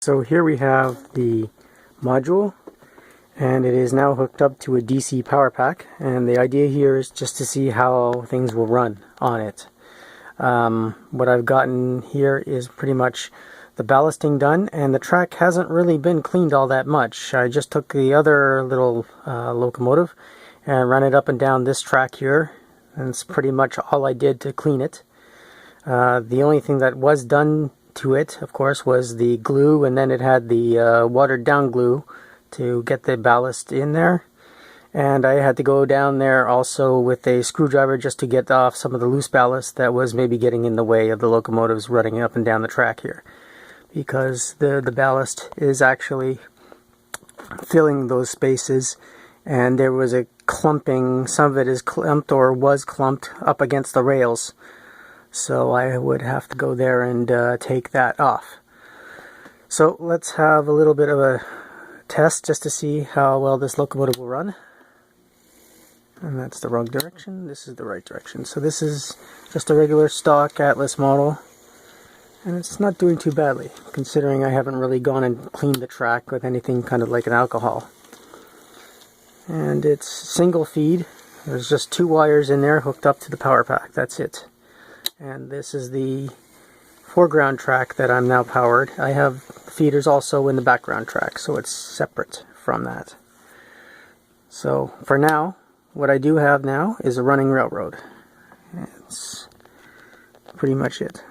So here we have the module, and it is now hooked up to a DC power pack, and the idea here is just to see how things will run on it. What I've gotten here is pretty much the ballasting done, and the track hasn't really been cleaned all that much. I just took the other little locomotive and ran it up and down this track here, and it's pretty much all I did to clean it. The only thing that was done to it, of course, was the glue, and then it had the watered down glue to get the ballast in there. And I had to go down there also with a screwdriver just to get off some of the loose ballast that was maybe getting in the way of the locomotives running up and down the track here, because the ballast is actually filling those spaces, and there was a clumping. Some of it is clumped or was clumped up against the rails. So I would have to go there and take that off. So let's have a little bit of a test just to see how well this locomotive will run. And that's the wrong direction. This is the right direction. So this is just a regular stock Atlas model. And it's not doing too badly, considering I haven't really gone and cleaned the track with anything kind of like an alcohol. And it's single feed. There's just 2 wires in there hooked up to the power pack. That's it. And this is the foreground track that I'm now powered. I have feeders also in the background track, so it's separate from that. So for now, what I do have now is a running railroad. That's pretty much it.